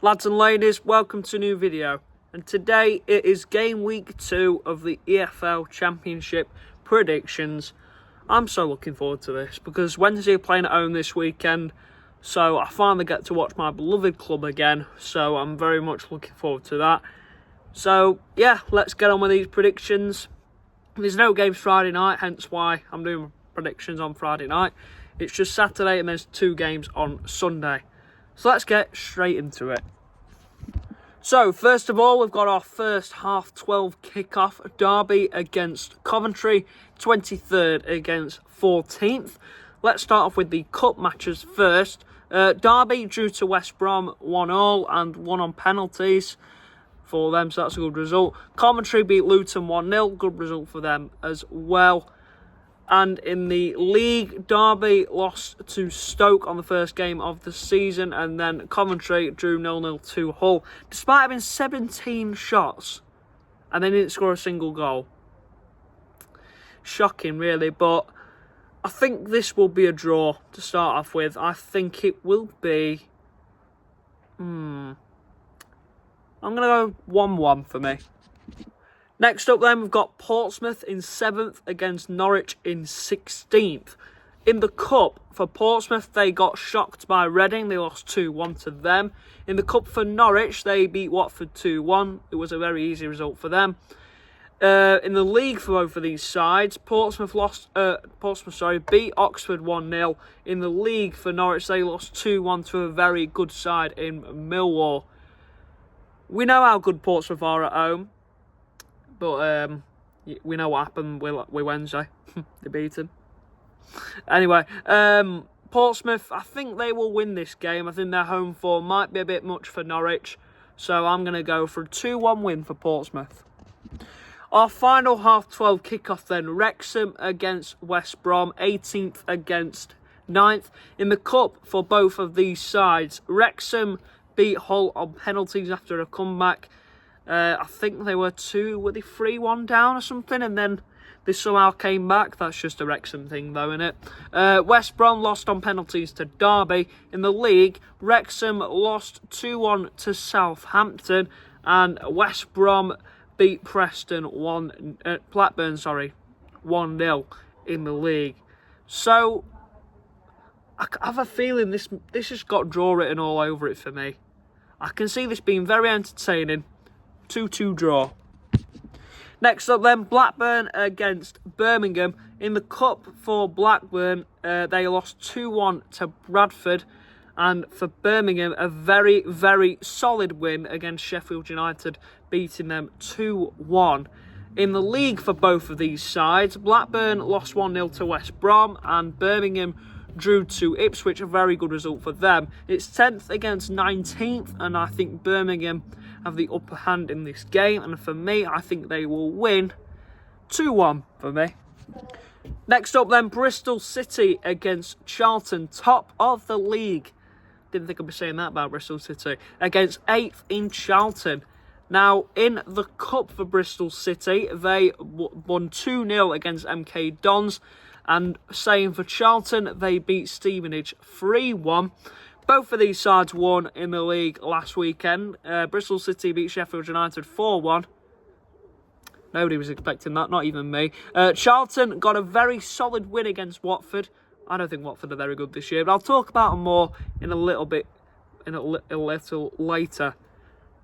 Lads and ladies, welcome to a new video. And today it is game week 2 of the EFL Championship predictions. I'm so looking forward to this because Wednesday are playing at home this weekend. So I finally get to watch my beloved club again. So I'm very much looking forward to that. So yeah, let's get on with these predictions. There's no games Friday night, hence why I'm doing predictions on Friday night. It's just Saturday and there's 2 games on Sunday. So let's get straight into it. So first of all, we've got our first half 12 kickoff. Derby against Coventry, 23rd against 14th. Let's start off with the cup matches first. Derby drew to West Brom 1-1 and won on penalties for them, so that's a good result. Coventry beat Luton 1-0, good result for them as well. And in the league, Derby lost to Stoke on the first game of the season, and then Coventry drew 0-0 to Hull. Despite having 17 shots, and they didn't score a single goal. Shocking, really, but I think this will be a draw to start off with. I think it will be... I'm going to go 1-1 for me. Next up then, we've got Portsmouth in 7th against Norwich in 16th. In the Cup, for Portsmouth, they got shocked by Reading. They lost 2-1 to them. In the Cup for Norwich, they beat Watford 2-1. It was a very easy result for them. In the league for both of these sides, Portsmouth beat Oxford 1-0. In the league for Norwich, they lost 2-1 to a very good side in Millwall. We know how good Portsmouth are at home, but we know what happened with Wednesday. They beat them. Anyway, Portsmouth, I think they will win this game. I think their home form might be a bit much for Norwich, so I'm going to go for a 2-1 win for Portsmouth. Our final half-12 kickoff then, Wrexham against West Brom, 18th against 9th. In the Cup for both of these sides, Wrexham beat Hull on penalties after a comeback. I think they were 3-1 down or something, and then they somehow came back. That's just a Wrexham thing though, isn't it? West Brom lost on penalties to Derby. In the league, Wrexham lost 2-1 to Southampton, and West Brom beat Blackburn 1-0 in the league. So I have a feeling this has got draw written all over it for me. I can see this being very entertaining. 2-2 draw. Next up then, Blackburn against Birmingham. In the Cup for Blackburn, they lost 2-1 to Bradford. And for Birmingham, a very, very solid win against Sheffield United, beating them 2-1. In the league for both of these sides, Blackburn lost 1-0 to West Brom, and Birmingham drew to Ipswich, a very good result for them. It's 10th against 19th, and I think Birmingham have the upper hand in this game. And for me, I think they will win 2-1 for me. Next up then, Bristol City against Charlton, top of the league. Didn't think I'd be saying that about Bristol City. Against 8th in Charlton. Now, in the Cup for Bristol City, they won 2-0 against MK Dons. And same for Charlton, they beat Stevenage 3-1. Both of these sides won in the league last weekend. Bristol City beat Sheffield United 4-1. Nobody was expecting that, not even me. Charlton got a very solid win against Watford. I don't think Watford are very good this year, but I'll talk about them more in a little bit, a little later.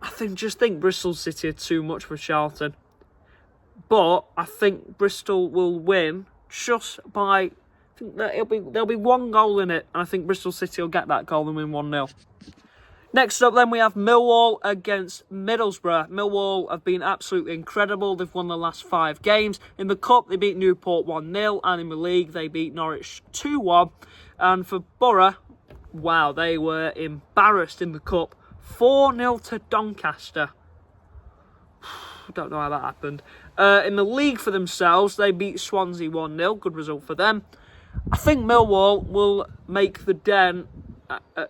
I just think Bristol City are too much for Charlton. But I think Bristol will win just by... I think that there'll be 1 goal in it, and I think Bristol City will get that goal and win 1-0. Next up then, we have Millwall against Middlesbrough. Millwall have been absolutely incredible. They've won the last 5 games. In the Cup, they beat Newport 1-0, and in the league, they beat Norwich 2-1. And for Borough, wow, they were embarrassed in the Cup. 4-0 to Doncaster. Don't know how that happened. In the league for themselves, they beat Swansea 1-0. Good result for them. I think Millwall will make the Den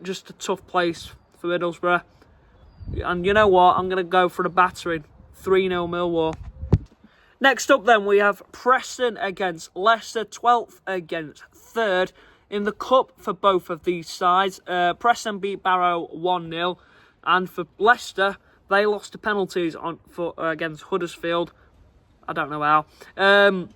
just a tough place for Middlesbrough. And you know what? I'm going to go for the battering. 3-0 Millwall. Next up then, we have Preston against Leicester. 12th against 3rd. In the Cup for both of these sides, Preston beat Barrow 1-0. And for Leicester, they lost to penalties against Huddersfield. I don't know how. And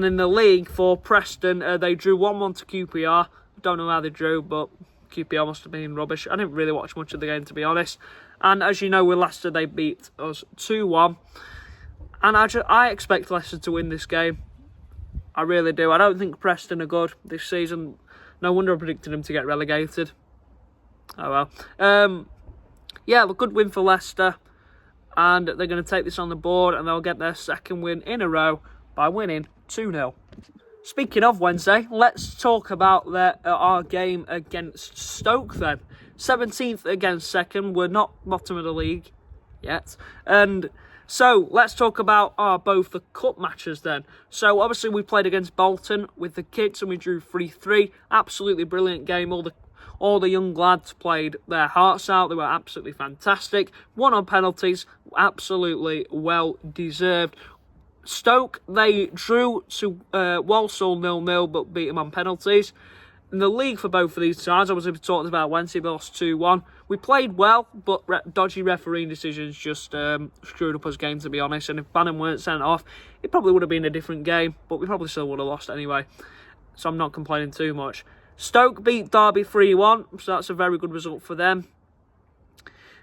in the league for Preston, they drew 1-1 to QPR. Don't know how they drew, but QPR must have been rubbish. I didn't really watch much of the game, to be honest. And as you know, with Leicester, they beat us 2-1. And I expect Leicester to win this game. I really do. I don't think Preston are good this season. No wonder I predicted them to get relegated. Oh well. Yeah, a good win for Leicester. And they're going to take this on the board, and they'll get their second win in a row by winning 2-0. Speaking of Wednesday, let's talk about our game against Stoke then. 17th against 2nd. We're not bottom of the league yet. And so let's talk about both the cup matches then. So obviously we played against Bolton with the kids and we drew 3-3. Absolutely brilliant game. All the young lads played their hearts out. They were absolutely fantastic. Won on penalties. Absolutely well deserved. Stoke, they drew to Walsall 0-0 but beat them on penalties. In the league for both of these sides, obviously we talked about Wednesday, we lost 2-1. We played well, but dodgy refereeing decisions just screwed up us game, to be honest. And if Bannon weren't sent off, it probably would have been a different game, but we probably still would have lost anyway. So I'm not complaining too much. Stoke beat Derby 3-1, so that's a very good result for them.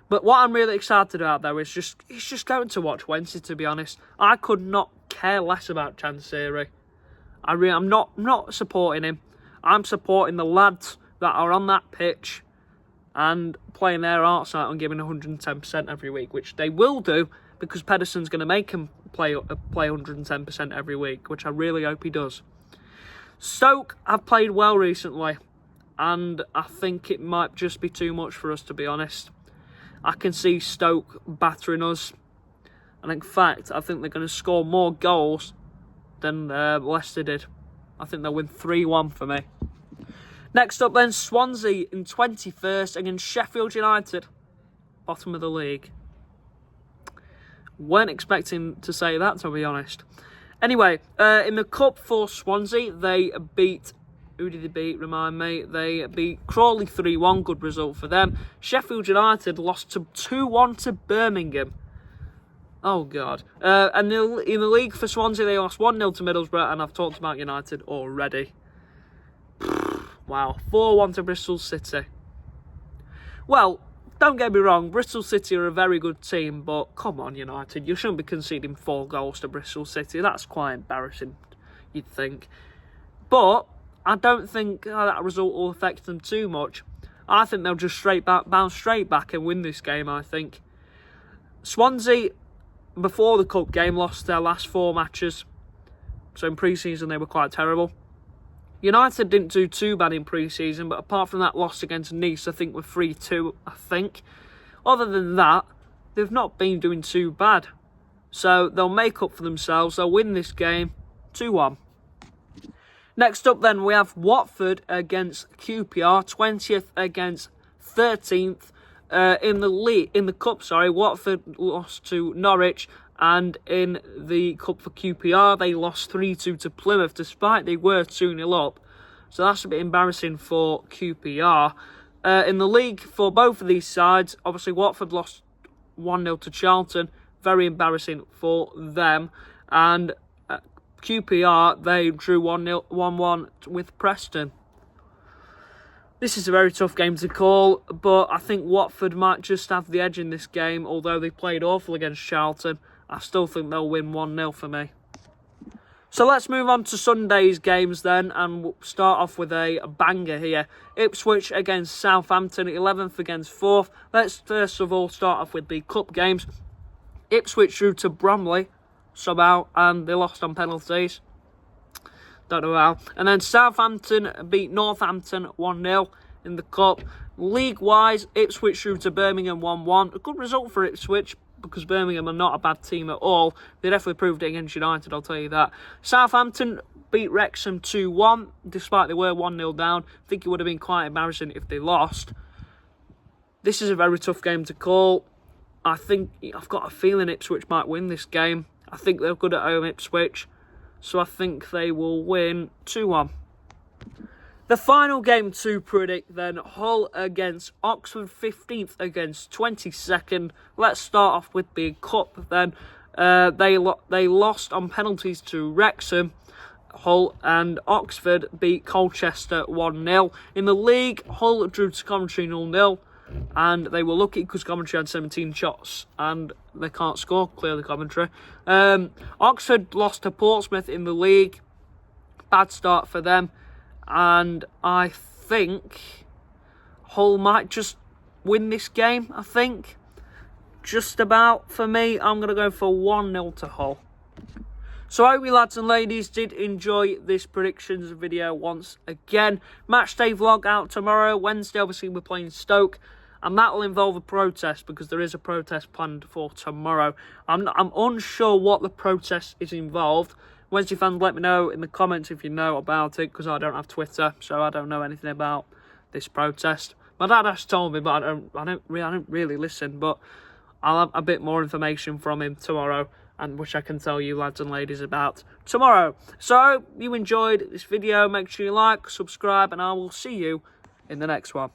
But what I'm really excited about, though, is just going to watch Wednesday, to be honest. I could not care less about Chansiri. I'm not supporting him. I'm supporting the lads that are on that pitch and playing their hearts out and giving 110% every week, which they will do because Pedersen's going to make them play 110% every week, which I really hope he does. Stoke have played well recently, and I think it might just be too much for us, to be honest. I can see Stoke battering us, and in fact, I think they're going to score more goals than Leicester did. I think they'll win 3-1 for me. Next up then, Swansea in 21st against Sheffield United, bottom of the league. Weren't expecting to say that, to be honest. Anyway, in the cup for Swansea, they beat... Who did they beat? Remind me. They beat Crawley 3-1. Good result for them. Sheffield United lost to 2-1 to Birmingham. Oh, God. And in the league for Swansea, they lost 1-0 to Middlesbrough, and I've talked about United already. Wow. 4-1 to Bristol City. Well, don't get me wrong, Bristol City are a very good team, but come on, United. You shouldn't be conceding 4 goals to Bristol City. That's quite embarrassing, you'd think. But I don't think that result will affect them too much. I think they'll just bounce straight back and win this game, I think. Swansea, before the cup game, lost their last 4 matches. So in pre-season, they were quite terrible. United didn't do too bad in pre-season, but apart from that loss against Nice, I think we're 3-2, I think. Other than that, they've not been doing too bad. So they'll make up for themselves. They'll win this game 2-1. Next up then, we have Watford against QPR, 20th against 13th. In the cup, Watford lost to Norwich, and in the cup for QPR, they lost 3-2 to Plymouth, despite they were 2-0 up. So that's a bit embarrassing for QPR. In the league for both of these sides, obviously Watford lost 1-0 to Charlton, very embarrassing for them, and QPR, they drew 1-1 with Preston. This is a very tough game to call, but I think Watford might just have the edge in this game, although they played awful against Charlton. I still think they'll win 1-0 for me. So let's move on to Sunday's games then, and we'll start off with a banger here. Ipswich against Southampton, 11th against 4th. Let's first of all start off with the cup games. Ipswich drew to Bromley somehow, and they lost on penalties. Don't know how. And then Southampton beat Northampton 1-0 in the cup. League-wise, Ipswich drew to Birmingham 1-1. A good result for Ipswich, because Birmingham are not a bad team at all. They definitely proved it against United, I'll tell you that. Southampton beat Wrexham 2-1, despite they were 1-0 down. I think it would have been quite embarrassing if they lost. This is a very tough game to call. I've got a feeling Ipswich might win this game. I think they're good at home, Ipswich. So I think they will win 2-1. The final game to predict then, Hull against Oxford, 15th against 22nd. Let's start off with the Cup then. They lost on penalties to Wrexham. Hull and Oxford beat Colchester 1-0. In the league, Hull drew to Coventry 0-0. And they were lucky because Coventry had 17 shots and they can't score, clearly Coventry. Oxford lost to Portsmouth in the league. Bad start for them. And I think Hull might just win this game, I think. Just about for me. I'm going to go for 1-0 to Hull. So I hope you lads and ladies did enjoy this predictions video once again. Matchday vlog out tomorrow. Wednesday, obviously, we're playing Stoke. And that will involve a protest because there is a protest planned for tomorrow. I'm unsure what the protest is involved. Wednesday fans, let me know in the comments if you know about it, because I don't have Twitter, so I don't know anything about this protest. My dad has told me, but I don't really listen. But I'll have a bit more information from him tomorrow, and which I can tell you lads and ladies about tomorrow. So I hope you enjoyed this video. Make sure you like, subscribe, and I will see you in the next one.